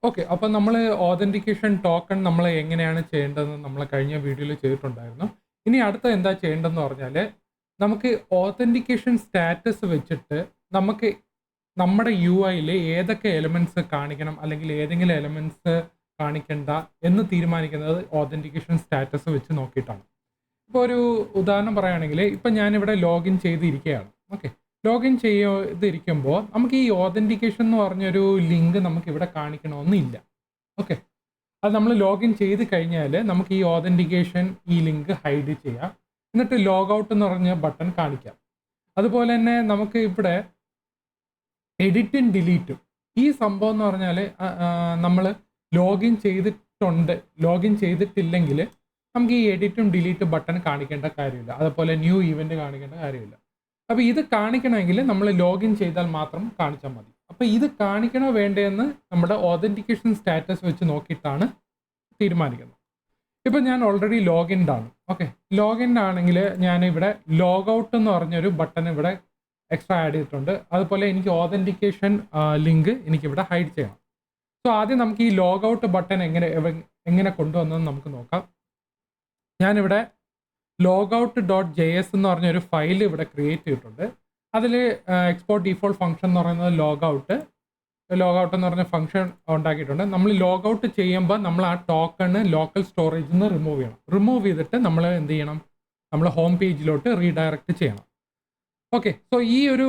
Okay. അപ്പോൾ നമ്മൾ authentication token നമ്മൾ എങ്ങനെയാണ് ചെയ്യേണ്ടതെന്ന് നമ്മൾ കഴിഞ്ഞ വീഡിയോയിൽ ചെയ്തിട്ടുണ്ടായിരുന്നു. ഇനി അടുത്ത എന്താ ചെയ്യേണ്ടതെന്ന് പറഞ്ഞാൽ നമുക്ക് ഓതന്റിക്കേഷൻ സ്റ്റാറ്റസ് വെച്ചിട്ട് നമുക്ക് നമ്മുടെ യുഐയിൽ ഏതൊക്കെ എലിമെന്റ്സ് കാണിക്കണം അല്ലെങ്കിൽ ഏതെങ്കിലും എലിമെന്റ്സ് കാണിക്കണ്ട എന്ന് തീരുമാനിക്കുന്നത് ഓതന്റിക്കേഷൻ സ്റ്റാറ്റസ് വെച്ച് നോക്കിയിട്ടാണ്. ഇപ്പോൾ ഒരു ഉദാഹരണം പറയുകയാണെങ്കിൽ ഇപ്പം ഞാനിവിടെ ലോഗിൻ ചെയ്തിരിക്കുകയാണ്. ഓക്കെ. ലോഗിൻ ചെയ്തിരിക്കുമ്പോൾ നമുക്ക് ഈ ഓതന്റിക്കേഷൻ എന്ന് പറഞ്ഞൊരു ലിങ്ക് നമുക്ക് ഇവിടെ കാണിക്കണമെന്നില്ല. ഓക്കെ. അത് നമ്മൾ ലോഗിൻ ചെയ്ത് കഴിഞ്ഞാൽ നമുക്ക് ഈ ഓതന്റിക്കേഷൻ ഈ ലിങ്ക് ഹൈഡ് ചെയ്യാം. എന്നിട്ട് ലോഗ് ഔട്ട് എന്ന് പറഞ്ഞ ബട്ടൺ കാണിക്കാം. അതുപോലെ തന്നെ നമുക്ക് ഇവിടെ എഡിറ്റും ഡിലീറ്റും ഈ സംഭവം എന്ന് പറഞ്ഞാൽ നമ്മൾ ലോഗിൻ ചെയ്തിട്ടില്ലെങ്കിൽ നമുക്ക് ഈ എഡിറ്റും ഡിലീറ്റ് ബട്ടൺ കാണിക്കേണ്ട കാര്യമില്ല. അതുപോലെ ന്യൂ ഇവന്റ് കാണിക്കേണ്ട കാര്യമില്ല. അപ്പോൾ ഇത് കാണിക്കണമെങ്കിൽ നമ്മൾ ലോഗിൻ ചെയ്താൽ മാത്രം കാണിച്ചാൽ മതി. അപ്പോൾ ഇത് കാണിക്കണോ വേണ്ടതെന്ന് നമ്മുടെ ഓതന്റിക്കേഷൻ സ്റ്റാറ്റസ് വെച്ച് നോക്കിയിട്ടാണ് തീരുമാനിക്കുന്നത്. ഇപ്പം ഞാൻ ഓൾറെഡി ലോഗിൻഡ് ആണ്. ഓക്കെ. ലോഗിൻഡ് ആണെങ്കിൽ ഞാനിവിടെ ലോഗ് ഔട്ട് എന്ന് പറഞ്ഞൊരു ബട്ടൺ ഇവിടെ എക്സ്ട്രാ ആഡ് ചെയ്തിട്ടുണ്ട്. അതുപോലെ എനിക്ക് ഓതന്റിക്കേഷൻ ലിങ്ക് എനിക്കിവിടെ ഹൈഡ് ചെയ്യണം. സോ ആദ്യം നമുക്ക് ഈ ലോഗ് ഔട്ട് ബട്ടൺ എങ്ങനെ കൊണ്ടുവന്നതെന്ന് നമുക്ക് നോക്കാം. ഞാനിവിടെ logout.js എന്ന് പറഞ്ഞൊരു ഫയൽ ഇവിടെ ക്രിയേറ്റ് ചെയ്തിട്ടുണ്ട്. അതിൽ എക്സ്പോർട്ട് ഡീഫോൾട്ട് ഫംഗ്ഷൻ എന്ന് പറയുന്നത് ലോഗൗട്ട് എന്ന് പറഞ്ഞ ഫംഗ്ഷൻ ഉണ്ടാക്കിയിട്ടുണ്ട്. നമ്മൾ ലോഗൗട്ട് ചെയ്യുമ്പോൾ നമ്മൾ ആ ടോക്കണ് ലോക്കൽ സ്റ്റോറേജിൽ നിന്ന് റിമൂവ് ചെയ്തിട്ട് നമ്മൾ എന്ത് ചെയ്യണം, നമ്മൾ ഹോം പേജിലോട്ട് റീഡയറക്റ്റ് ചെയ്യണം. ഓക്കെ. സോ ഈ ഒരു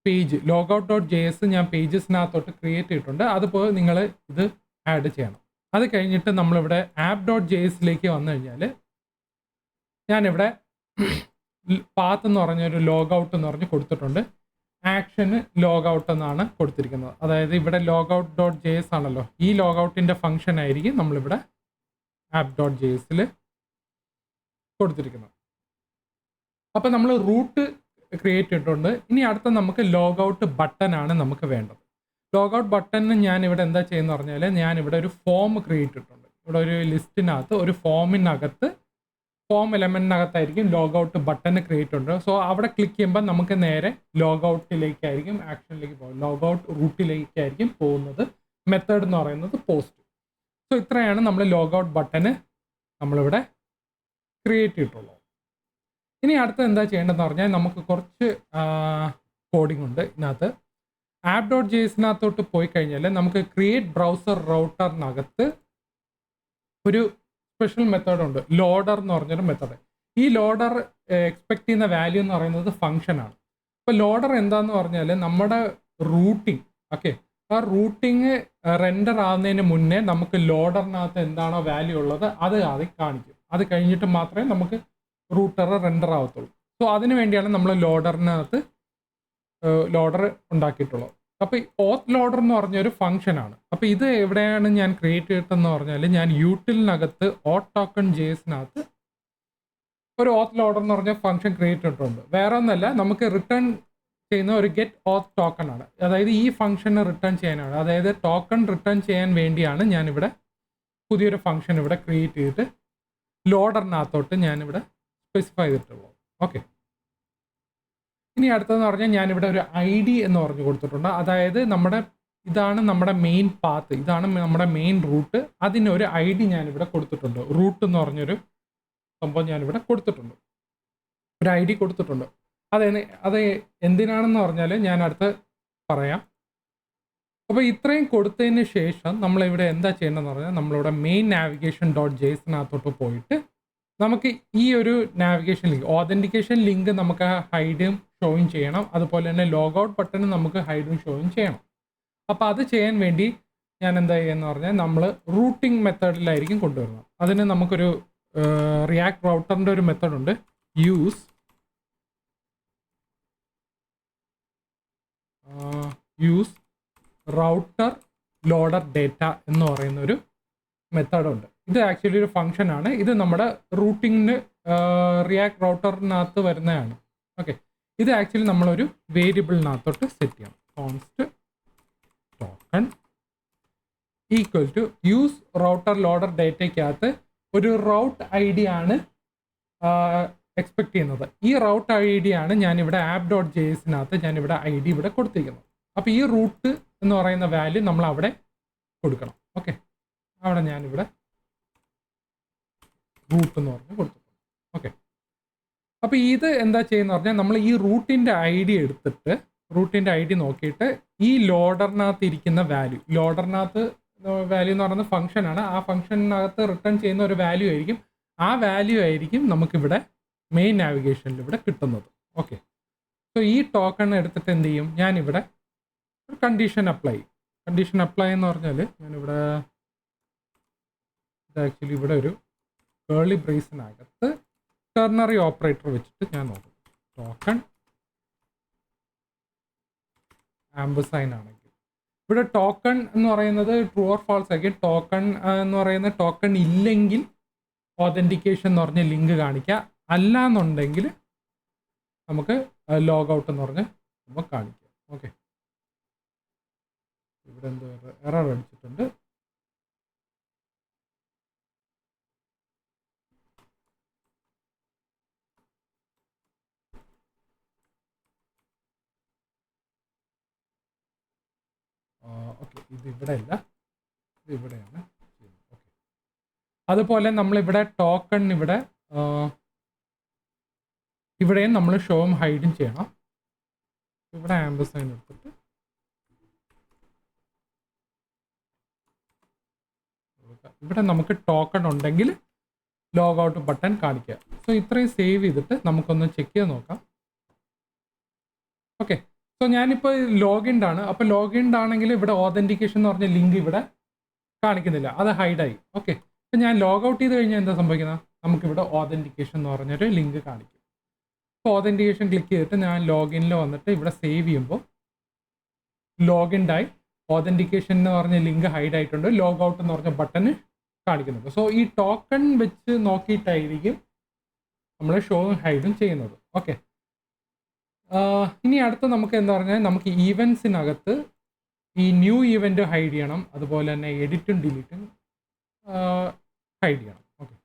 പേജ് logout.js ഞാൻ പേജസിനകത്തോട്ട് ക്രിയേറ്റ് ചെയ്തിട്ടുണ്ട്. അതുപോലെ നിങ്ങൾ ഇത് ആഡ് ചെയ്യണം. അത് കഴിഞ്ഞിട്ട് നമ്മളിവിടെ app.jsലേക്ക് വന്നു കഴിഞ്ഞാൽ ഞാനിവിടെ പാത്ത് എന്ന് പറഞ്ഞൊരു ലോഗൗട്ട് എന്ന് പറഞ്ഞ് കൊടുത്തിട്ടുണ്ട്. ആക്ഷന് ലോഗൗട്ട് എന്നാണ് കൊടുത്തിരിക്കുന്നത്. അതായത് ഇവിടെ logout.js ആണല്ലോ, ഈ ലോഗൗട്ടിൻ്റെ ഫംഗ്ഷൻ ആയിരിക്കും നമ്മളിവിടെ app.jsൽ കൊടുത്തിരിക്കുന്നത്. അപ്പോൾ നമ്മൾ റൂട്ട് ക്രിയേറ്റ് ചെയ്തിട്ടുണ്ട്. ഇനി അടുത്ത നമുക്ക് ലോഗൗട്ട് ബട്ടൺ ആണ് നമുക്ക് വേണ്ടത്. ലോഗൗട്ട് ബട്ടണിന് ഞാനിവിടെ എന്താ ചെയ്യുന്നത് പറഞ്ഞാൽ ഞാനിവിടെ ഒരു ഫോം ക്രിയേറ്റ് ചെയ്തിട്ടുണ്ട്. ഇവിടെ ഒരു ലിസ്റ്റിനകത്ത് ഒരു ഫോമിനകത്ത് ഫോം എലമെന്റിനകത്തായിരിക്കും ലോഗൗട്ട് ബട്ടൺ ക്രിയേറ്റ് ഉണ്ട്. സോ അവിടെ ക്ലിക്ക് ചെയ്യുമ്പോൾ നമുക്ക് നേരെ ലോഗൗട്ടിലേക്കായിരിക്കും ആക്ഷനിലേക്ക് പോകും, ലോഗൗട്ട് റൂട്ടിലേക്കായിരിക്കും പോകുന്നത്. മെത്തേഡ് എന്ന് പറയുന്നത് പോസ്റ്റ്. സോ ഇത്രയാണ് നമ്മൾ ലോഗൗട്ട് ബട്ടന് നമ്മളിവിടെ ക്രിയേറ്റ് ചെയ്തിട്ടുള്ളത്. ഇനി അടുത്ത എന്താ ചെയ്യേണ്ടതെന്ന് പറഞ്ഞാൽ നമുക്ക് കുറച്ച് കോഡിംഗ് ഉണ്ട് ഇതിനകത്ത്. app.jsനകത്തോട്ട് പോയി കഴിഞ്ഞാൽ നമുക്ക് ക്രിയേറ്റ് ബ്രൗസർ റൗട്ടറിനകത്ത് ഒരു സ്പെഷ്യൽ മെത്തേഡ് ഉണ്ട്, ലോഡർ എന്ന് പറഞ്ഞൊരു മെത്തേഡ്. ഈ ലോഡർ എക്സ്പെക്ട് ചെയ്യുന്ന വാല്യൂ എന്ന് പറയുന്നത് ഫംഗ്ഷനാണ്. അപ്പോൾ ലോഡർ എന്താന്ന് പറഞ്ഞാൽ നമ്മുടെ റൂട്ടിങ്, ഓക്കെ, ആ റൂട്ടിങ് റെൻഡർ ആവുന്നതിന് മുന്നേ നമുക്ക് ലോഡറിനകത്ത് എന്താണോ വാല്യൂ ഉള്ളത് അത് ആദ്യം കാണിക്കും. അത് കഴിഞ്ഞിട്ട് മാത്രമേ നമുക്ക് റൂട്ടർ റെൻഡർ ആവത്തുള്ളൂ. സോ അതിന് വേണ്ടിയാണ് നമ്മൾ ലോഡറിനകത്ത് ലോഡർ ഉണ്ടാക്കിയിട്ടുള്ളത്. അപ്പോൾ ഈ ഓത്ത് ലോഡർ എന്ന് പറഞ്ഞൊരു ഫംഗ്ഷനാണ്. അപ്പോൾ ഇത് എവിടെയാണ് ഞാൻ ക്രിയേറ്റ് ചെയ്തിട്ടെന്ന് പറഞ്ഞാൽ ഞാൻ യൂട്ടിലിനകത്ത് ഓത്ത് ടോക്കൺ ജേസിനകത്ത് ഒരു ഓത്ത് ലോഡർ എന്ന് പറഞ്ഞ ഫംഗ്ഷൻ ക്രിയേറ്റ് ചെയ്തിട്ടുണ്ട്. വേറെ ഒന്നല്ല, നമുക്ക് റിട്ടേൺ ചെയ്യുന്ന ഒരു ഗെറ്റ് ഓത്ത് ടോക്കൺ ആണ്. അതായത് ഈ ഫംഗ്ഷന് റിട്ടേൺ ചെയ്യാനാണ്, അതായത് ടോക്കൺ റിട്ടേൺ ചെയ്യാൻ വേണ്ടിയാണ് ഞാനിവിടെ പുതിയൊരു ഫംഗ്ഷൻ ഇവിടെ ക്രിയേറ്റ് ചെയ്തിട്ട് ലോഡറിനകത്തോട്ട് ഞാനിവിടെ സ്പെസിഫൈ ചെയ്തിട്ടുള്ളത്. ഓക്കെ. ഇനി അടുത്തതെന്ന് പറഞ്ഞാൽ ഞാനിവിടെ ഒരു ID എന്ന് പറഞ്ഞു കൊടുത്തിട്ടുണ്ട്. അതായത് ഇതാണ് നമ്മുടെ മെയിൻ പാത്ത്, ഇതാണ് നമ്മുടെ മെയിൻ റൂട്ട്. അതിനൊരു ID ഞാനിവിടെ കൊടുത്തിട്ടുണ്ട്. റൂട്ട് എന്ന് പറഞ്ഞൊരു സംഭവം ഞാനിവിടെ കൊടുത്തിട്ടുണ്ട്, ഒരു ID കൊടുത്തിട്ടുണ്ട്. അത് എന്തിനാണെന്ന് പറഞ്ഞാൽ ഞാൻ അടുത്ത് പറയാം. അപ്പോൾ ഇത്രയും കൊടുത്തതിന് ശേഷം നമ്മളിവിടെ എന്താ ചെയ്യേണ്ടതെന്ന് പറഞ്ഞാൽ നമ്മളിവിടെ മെയിൻ navigation.jsനകത്തോട്ട് പോയിട്ട് നമുക്ക് ഈ ഒരു നാവിഗേഷൻ ലിങ്ക്, ഓതന്റിക്കേഷൻ ലിങ്ക് നമുക്ക് ഹൈഡും ഷോയും ചെയ്യണം. അതുപോലെ തന്നെ ലോഗൗട്ട് ബട്ടൺ നമുക്ക് ഹൈഡും ഷോയും ചെയ്യണം. അപ്പോൾ അത് ചെയ്യാൻ വേണ്ടി ഞാൻ എന്താ ചെയ്യുന്നത് പറഞ്ഞാൽ നമ്മൾ റൂട്ടിംഗ് മെത്തേഡിലായിരിക്കും കൊണ്ടുവരുന്നത്. അതിന് നമുക്കൊരു റിയാക്ട് റൗട്ടറിൻ്റെ ഒരു മെത്തേഡ് ഉണ്ട്, യൂസ് റൗട്ടർ ലോഡർ ഡേറ്റ എന്ന് പറയുന്ന ഒരു മെത്തേഡുണ്ട്. ഇത് ആക്ച്വലി ഒരു ഫംഗ്ഷൻ ആണ്. ഇത് നമ്മുടെ റൂട്ടിങ്ങിന് റിയാക്ട് റൗട്ടറിനകത്ത് വരുന്നതാണ്. ഓക്കെ. ഇത് ആക്ച്വലി നമ്മളൊരു വേരിയബിളിനകത്തോട്ട് സെറ്റ് ചെയ്യണം. Const token equal to use router loader ഡേറ്റയ്ക്കകത്ത് ഒരു റൗട്ട് ID ആണ് എക്സ്പെക്ട് ചെയ്യുന്നത്. ഈ റൗട്ട് ID ആണ് ഞാനിവിടെ app.jsനകത്ത് ഞാനിവിടെ ID ഇവിടെ കൊടുത്തിരിക്കുന്നത്. അപ്പോൾ ഈ റൂട്ട് എന്ന് പറയുന്ന വാല്യൂ നമ്മൾ അവിടെ കൊടുക്കണം. ഓക്കെ, അവിടെ ഞാനിവിടെ റൂട്ട് എന്ന് പറഞ്ഞ് കൊടുത്തിട്ടുണ്ട്. ഓക്കെ, അപ്പോൾ ഇത് എന്താ ചെയ്യുന്നത് പറഞ്ഞാൽ നമ്മൾ ഈ റൂട്ടിൻ്റെ ഐ ഡി എടുത്തിട്ട് റൂട്ടിൻ്റെ ഐ ഡി നോക്കിയിട്ട് ഈ ലോഡറിനകത്ത് ഇരിക്കുന്ന ലോഡറിനകത്ത് വാല്യൂ എന്ന് പറയുന്നത് ഫംഗ്ഷനാണ്. ആ ഫംഗ്ഷനകത്ത് റിട്ടേൺ ചെയ്യുന്ന ഒരു വാല്യൂ ആയിരിക്കും. ആ വാല്യൂ ആയിരിക്കും നമുക്കിവിടെ മെയിൻ നാവിഗേഷനിൽ ഇവിടെ കിട്ടുന്നത്. ഓക്കെ, സോ ഈ ടോക്കൺ എടുത്തിട്ട് എന്ത് ചെയ്യും, ഞാനിവിടെ ഒരു കണ്ടീഷൻ അപ്ലൈ എന്ന് പറഞ്ഞാൽ ഞാനിവിടെ ആക്ച്വലി ഇവിടെ ഒരു കേർലി ബ്രേസിനകത്ത് ടെർണറി ഓപ്പറേറ്റർ വെച്ചിട്ട് ഞാൻ നോക്കും. ടോക്കൺ ആംബസൈൻ ആണെങ്കിൽ ഇവിടെ ടോക്കൺ എന്ന് പറയുന്നത് ട്രൂ ഓർ ഫാൾസ് ആയിരിക്കും. ടോക്കൺ എന്ന് പറയുന്നത് ടോക്കൺ ഇല്ലെങ്കിൽ ഓതൻറ്റിക്കേഷൻ എന്ന് പറഞ്ഞ ലിങ്ക് കാണിക്കുക, അല്ല എന്നുണ്ടെങ്കിൽ നമുക്ക് ലോഗ് ഔട്ട് എന്ന് പറഞ്ഞ് നമുക്ക് കാണിക്കാം. ഓക്കെ, ഇവിടെ എന്തോ എറർ അടിച്ചിട്ടുണ്ട്. ഓക്കെ, ഇത് ഇവിടെ അല്ല, ഇത് ഇവിടെയാണ്. ഓക്കെ, അതുപോലെ നമ്മളിവിടെ ടോക്കൺ ഇവിടെയും നമ്മൾ ഷോയും ഹൈഡും ചെയ്യണം. ഇവിടെ ആംബസൈൻ എടുത്തിട്ട് ഇവിടെ നമുക്ക് ടോക്കൺ ഉണ്ടെങ്കിൽ ലോഗ് ഔട്ട് ബട്ടൺ കാണിക്കുക. സോ ഇത്രയും സേവ് ചെയ്തിട്ട് നമുക്കൊന്ന് ചെക്ക് ചെയ്ത് നോക്കാം. ഓക്കെ, സോ ഞാനിപ്പോൾ ലോഗിൻഡ് ആണ്. അപ്പോൾ ലോഗിൻഡ് ആണെങ്കിൽ ഇവിടെ ഓതൻറ്റിക്കേഷൻ എന്ന് പറഞ്ഞ ലിങ്ക് ഇവിടെ കാണിക്കുന്നില്ല, അത് ഹൈഡായി. ഓക്കെ, അപ്പോൾ ഞാൻ ലോഗ് ഔട്ട് ചെയ്ത് കഴിഞ്ഞാൽ എന്താ സംഭവിക്കുന്നത്, നമുക്കിവിടെ ഓതൻറ്റിക്കേഷൻ എന്ന് പറഞ്ഞൊരു ലിങ്ക് കാണിക്കും. അപ്പോൾ ഓതൻറ്റിക്കേഷൻ ക്ലിക്ക് ചെയ്തിട്ട് ഞാൻ ലോഗിനിൽ വന്നിട്ട് ഇവിടെ സേവ് ചെയ്യുമ്പോൾ ലോഗിൻഡായി. ഓതൻറ്റിക്കേഷൻ എന്ന് പറഞ്ഞ ലിങ്ക് ഹൈഡ് ആയിട്ടുണ്ട്, ലോഗ് ഔട്ട് എന്ന് പറഞ്ഞ ബട്ടൺ കാണിക്കുന്നുണ്ട്. സോ ഈ ടോക്കൺ വെച്ച് നോക്കിയിട്ടായിരിക്കും നമ്മൾ ഷോയും ഹൈഡും ചെയ്യുന്നത്. ഓക്കെ, ഇനി അടുത്ത് നമുക്ക് എന്താ പറഞ്ഞാൽ നമുക്ക് ഈവൻസിനകത്ത് ഈ ന്യൂ ഈവൻറ്റ് ഹൈഡ് ചെയ്യണം, അതുപോലെ തന്നെ എഡിറ്റും ഡിലീറ്റും ഹൈഡ് ചെയ്യണം. ഓക്കെ,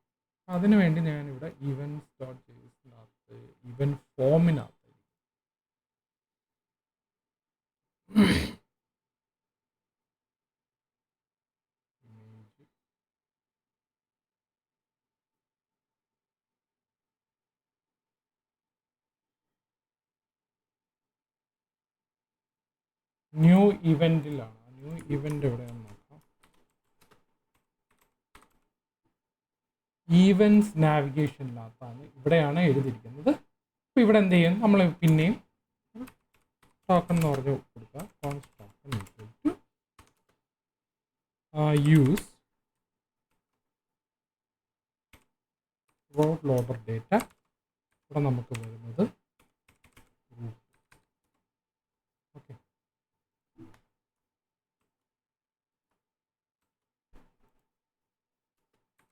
അതിനു വേണ്ടി ഞാനിവിടെ ഈവൻസ് ഡോട്ട് ജെയ്സിനകത്ത് ഈവൻറ്റ് ഫോമിനകത്ത് ന്യൂ ഇവൻറ്റിലാണ്. ന്യൂ ഇവൻറ്റ് എവിടെയാണെന്ന് നോക്കാം. ഈവൻസ് നാവിഗേഷനിനകത്താണ്, ഇവിടെയാണ് എഴുതിയിരിക്കുന്നത്. അപ്പോൾ ഇവിടെ എന്ത് ചെയ്യും, നമ്മൾ പിന്നെയും ടോക്കൺ എന്ന് പറഞ്ഞ് കൊടുക്കുക. Const token use route loader data. ഇവിടെ നമുക്ക് വരുന്നത് ഓക്കെ,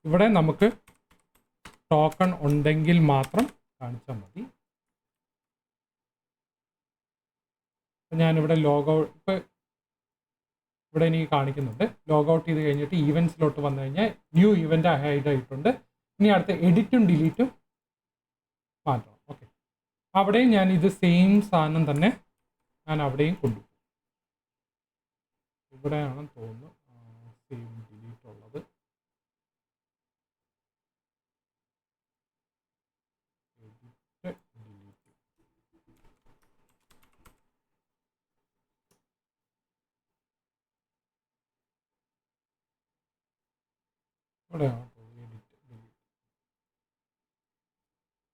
ഇവിടെ നമുക്ക് ടോക്കൺ ഉണ്ടെങ്കിൽ മാത്രം കാണിച്ചാൽ മതി. ഞാനിവിടെ ലോഗ് ഔട്ട് ഇവിടെ എനിക്ക് കാണിക്കുന്നുണ്ട്. ലോഗ് ഔട്ട് ചെയ്ത് കഴിഞ്ഞിട്ട് ഈവൻസിലോട്ട് വന്നു കഴിഞ്ഞാൽ ന്യൂ ഇവൻ്റ് ഹൈഡ് ആയിട്ടുണ്ട്. ഇനി അടുത്ത എഡിറ്റും ഡിലീറ്റും മാറ്റണം. ഓക്കെ, അവിടെയും ഞാൻ ഇത് സെയിം സാധനം തന്നെ ഞാൻ അവിടെയും കൊണ്ടുപോകും. ഇവിടെയാണെന്ന് തോന്നുന്നു സെയിം ഡിലീറ്റ് ഉള്ളത്.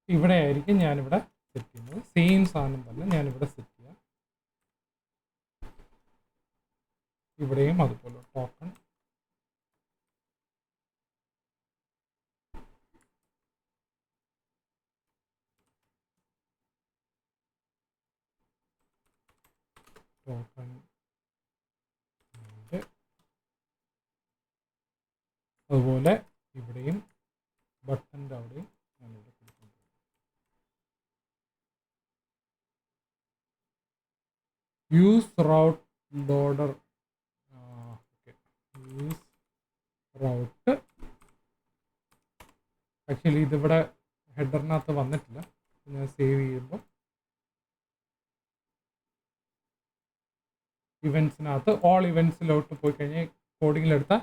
ഇവിടെ ആയിരിക്കും ഞാനിവിടെ സെറ്റ് ചെയ്യുന്നത്. സെയിം സാധനം തന്നെ ഞാനിവിടെ സെറ്റ് ചെയ്യാം. ഇവിടെയും അതുപോലെ ടോക്കൺ അതുപോലെ ഇവിടെയും ബട്ടൻ്റെ അവിടെയും ഞാനിവിടെ കൊടുക്കുന്നുണ്ട്. Use route loader. Okay, use route. Actually ഇതിവിടെ ഹെഡറിനകത്ത് വന്നിട്ടില്ല. ഞാൻ സേവ് ചെയ്യുമ്പോൾ ഇവൻസിനകത്ത് ഓൾ ഇവൻസിലോട്ട് പോയി കഴിഞ്ഞാൽ കോഡിങ്ങിലെടുത്ത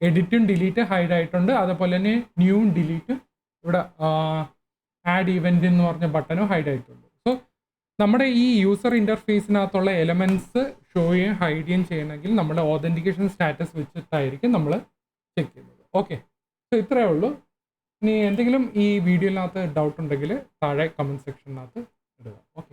എഡിറ്റും ഡിലീറ്റ് ഹൈഡ് ആയിട്ടുണ്ട്. അതുപോലെ തന്നെ ന്യൂവും ഡിലീറ്റും ഇവിടെ ആഡ് ഇവന്റ് എന്ന് പറഞ്ഞ ബട്ടനും ഹൈഡ് ആയിട്ടുണ്ട്. സോ നമ്മുടെ ഈ യൂസർ ഇന്റർഫേസിനകത്തുള്ള എലമെന്റ്സ് ഷോ ചെയ്യുകയും ഹൈഡ് ചെയ്യുകയും ചെയ്യണമെങ്കിൽ നമ്മുടെ ഓതന്റിക്കേഷൻ സ്റ്റാറ്റസ് വെച്ചിട്ടായിരിക്കും നമ്മൾ ചെക്ക് ചെയ്യുന്നത്. ഓക്കെ, സോ ഇത്രയേ ഉള്ളൂ. ഇനി എന്തെങ്കിലും ഈ വീഡിയോയിനകത്ത് ഡൗട്ട് ഉണ്ടെങ്കിൽ താഴെ കമന്റ് സെക്ഷനകത്ത് ഇടുക. ഓക്കെ.